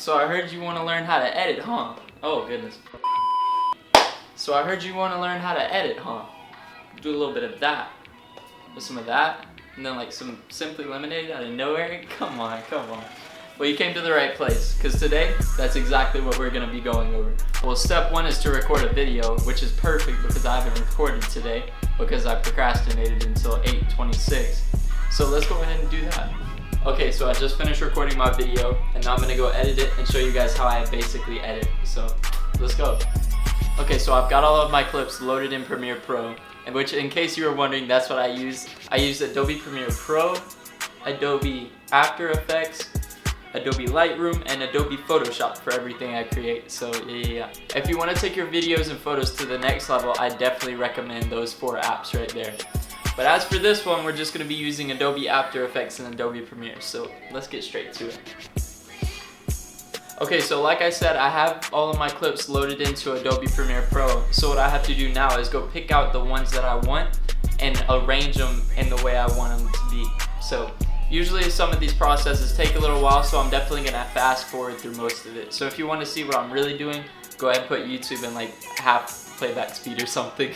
So I heard you want to learn how to edit, huh? Oh goodness. So I heard you want to learn how to edit, huh? Do a little bit of that. With some of that. And then like some Simply Lemonade out of nowhere. Come on, come on. Well, you came to the right place, because today, that's exactly what we're going to be going over. Well, step one is to record a video, which is perfect because I haven't recorded today, because I procrastinated until 8:26. So let's go ahead and do that. Okay, so I just finished recording my video, and now I'm going to go edit it and show you guys how I basically edit. So, let's go. Okay, so I've got all of my clips loaded in Premiere Pro, and which, in case you were wondering, that's what I use. I use Adobe Premiere Pro, Adobe After Effects, Adobe Lightroom, and Adobe Photoshop for everything I create. So yeah. If you want to take your videos and photos to the next level, I definitely recommend those 4 apps right there. But as for this one, we're just going to be using Adobe After Effects and Adobe Premiere. So let's get straight to it. Okay, so like I said, I have all of my clips loaded into Adobe Premiere Pro. So what I have to do now is go pick out the ones that I want and arrange them in the way I want them to be. So usually some of these processes take a little while, so I'm definitely gonna fast forward through most of it. So if you want to see what I'm really doing, go ahead and put YouTube in like half playback speed or something.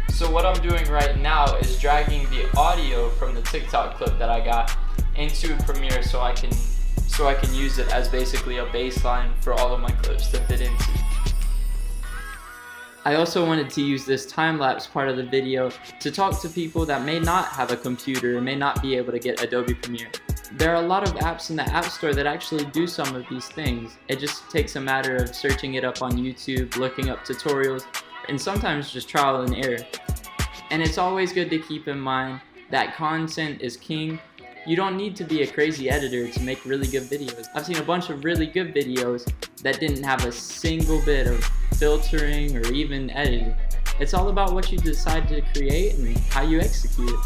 So what I'm doing right now is dragging the audio from the TikTok clip that I got into Premiere so I can use it as basically a baseline for all of my clips to fit into. I also wanted to use this time-lapse part of the video to talk to people that may not have a computer or may not be able to get Adobe Premiere. There are a lot of apps in the App Store that actually do some of these things. It just takes a matter of searching it up on YouTube, looking up tutorials, and sometimes just trial and error. And it's always good to keep in mind that content is king. You don't need to be a crazy editor to make really good videos. I've seen a bunch of really good videos that didn't have a single bit of filtering or even editing. It's all about what you decide to create and how you execute it.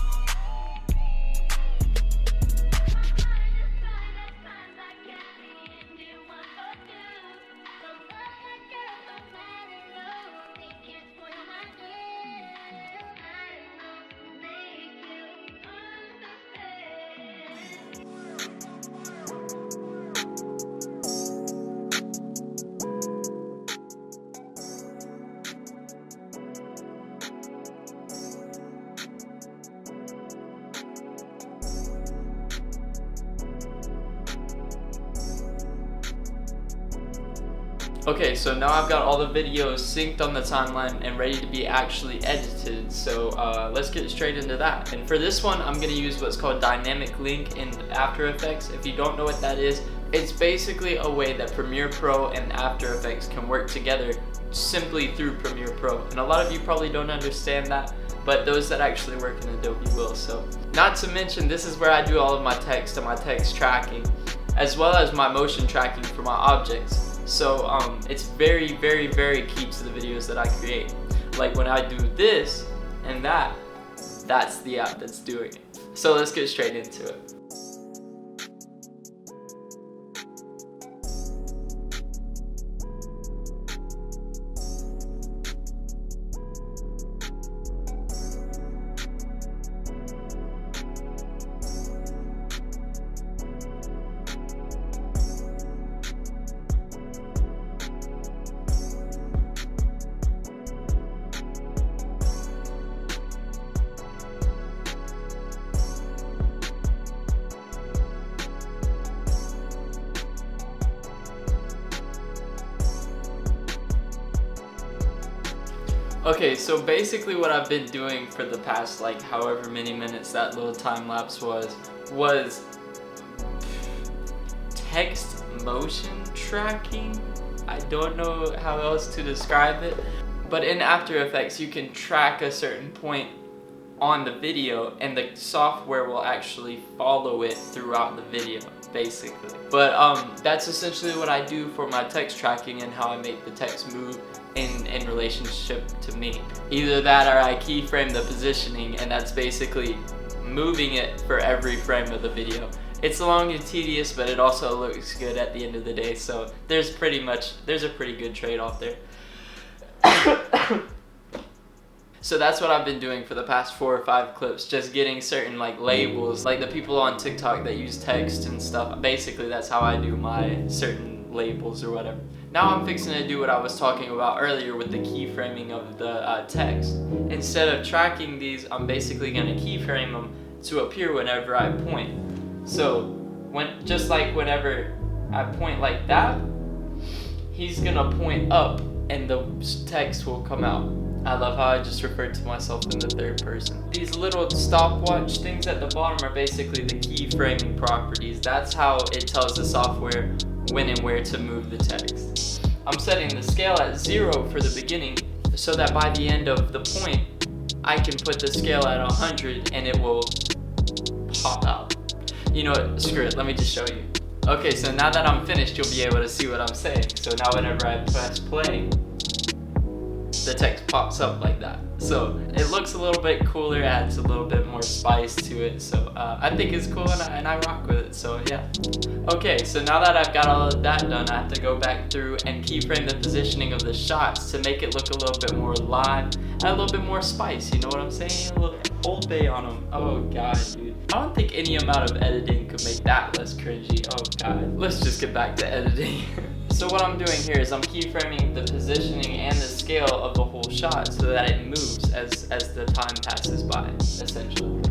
Okay, so now I've got all the videos synced on the timeline and ready to be actually edited, so let's get straight into that. And for this one, I'm going to use what's called Dynamic Link in After Effects. If you don't know what that is, it's basically a way that Premiere Pro and After Effects can work together simply through Premiere Pro. And a lot of you probably don't understand that, but those that actually work in Adobe will. So, not to mention, this is where I do all of my text and my text tracking, as well as my motion tracking for my objects. So it's very, very, very key to the videos that I create. Like when I do this and that, that's the app that's doing it. So let's get straight into it. Okay, so basically what I've been doing for the past like however many minutes that little time lapse was text motion tracking. I don't know how else to describe it, but in After Effects you can track a certain point on the video and the software will actually follow it throughout the video, basically. But that's essentially what I do for my text tracking and how I make the text move in relationship to me. Either that or I keyframe the positioning, and that's basically moving it for every frame of the video. It's long and tedious, but it also looks good at the end of the day. So there's a pretty good trade-off there. So that's what I've been doing for the past 4 or 5 clips, just getting certain like labels, like the people on TikTok that use text and stuff. Basically, that's how I do my certain labels or whatever. Now I'm fixing to do what I was talking about earlier with the keyframing of the text. Instead of tracking these, I'm basically going to keyframe them to appear whenever I point. So just like whenever I point like that, he's going to point up and the text will come out. I love how I just referred to myself in the third person. These little stopwatch things at the bottom are basically the keyframing properties. That's how it tells the software when and where to move the text. I'm setting the scale at 0 for the beginning so that by the end of the point, I can put the scale at 100 and it will pop out. You know what, screw it, let me just show you. Okay, so now that I'm finished, you'll be able to see what I'm saying. So now whenever I press play, the text pops up like that. So it looks a little bit cooler, adds a little bit more spice to it. So I think it's cool and I rock with it, so yeah. Okay, so now that I've got all of that done, I have to go back through and keyframe the positioning of the shots to make it look a little bit more live, add a little bit more spice, you know what I'm saying? A little Old Bay on them. Oh god, dude. I don't think any amount of editing could make that less cringy. Oh god. Let's just get back to editing. So what I'm doing here is I'm keyframing the positioning and the scale of the whole shot so that it moves as the time passes by, essentially.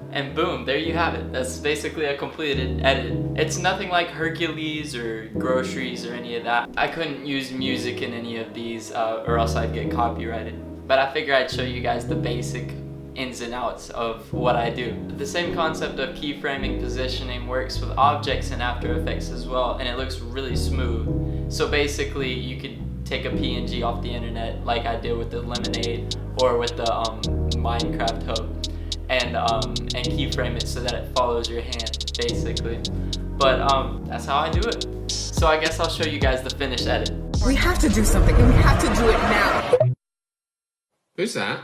And boom, there you have it. That's basically a completed edit. It's nothing like Hercules or Groceries or any of that. I couldn't use music in any of these or else I'd get copyrighted. But I figured I'd show you guys the basic ins and outs of what I do. The same concept of keyframing positioning works with objects in After Effects as well, and it looks really smooth. So basically you could take a PNG off the internet like I did with the Lemonade or with the Minecraft hub. And keyframe it so that it follows your hand, basically. But that's how I do it. So I guess I'll show you guys the finished edit. We have to do something, and we have to do it now. Who's that?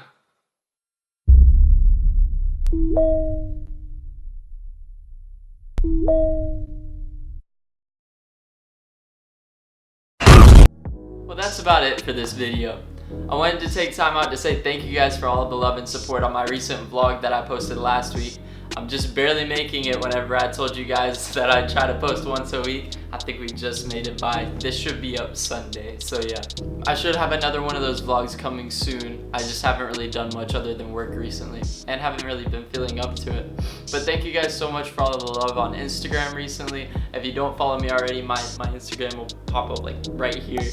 Well, that's about it for this video. I wanted to take time out to say thank you guys for all of the love and support on my recent vlog that I posted last week. I'm just barely making it whenever I told you guys that I'd try to post once a week. I think we just made it by. This should be up Sunday, so yeah. I should have another one of those vlogs coming soon. I just haven't really done much other than work recently and haven't really been feeling up to it. But thank you guys so much for all of the love on Instagram recently. If you don't follow me already, my Instagram will pop up like right here.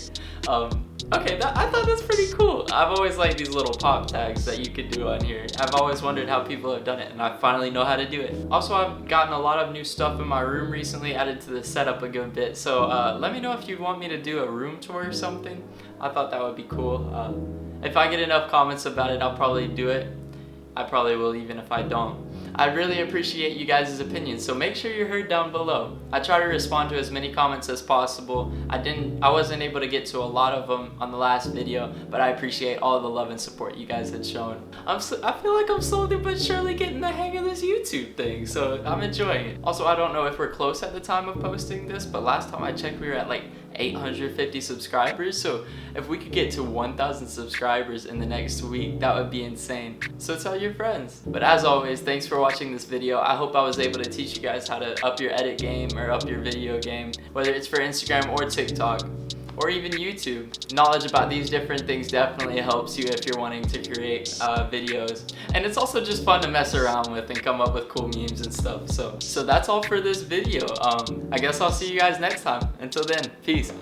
Okay, I thought that's pretty cool. I've always liked these little pop tags that you could do on here. I've always wondered how people have done it, and I finally know how to do it. Also, I've gotten a lot of new stuff in my room recently, added to the setup a good bit. So let me know if you want me to do a room tour or something. I thought that would be cool. If I get enough comments about it, I'll probably do it. I probably will even if I don't. I'd really appreciate you guys' opinions, so make sure you're heard down below. I try to respond to as many comments as possible. I wasn't able to get to a lot of them on the last video, but I appreciate all the love and support you guys had shown. I feel like I'm slowly but surely getting the hang of this YouTube thing, so I'm enjoying it. Also, I don't know if we're close at the time of posting this, but last time I checked we were at like 850 subscribers, so if we could get to 1,000 subscribers in the next week, that would be insane. So tell your friends. But as always, thanks for watching this video. I hope I was able to teach you guys how to up your edit game or up your video game, whether it's for Instagram or TikTok or even YouTube. Knowledge about these different things definitely helps you if you're wanting to create videos. And it's also just fun to mess around with and come up with cool memes and stuff. So that's all for this video. I guess I'll see you guys next time. Until then, peace.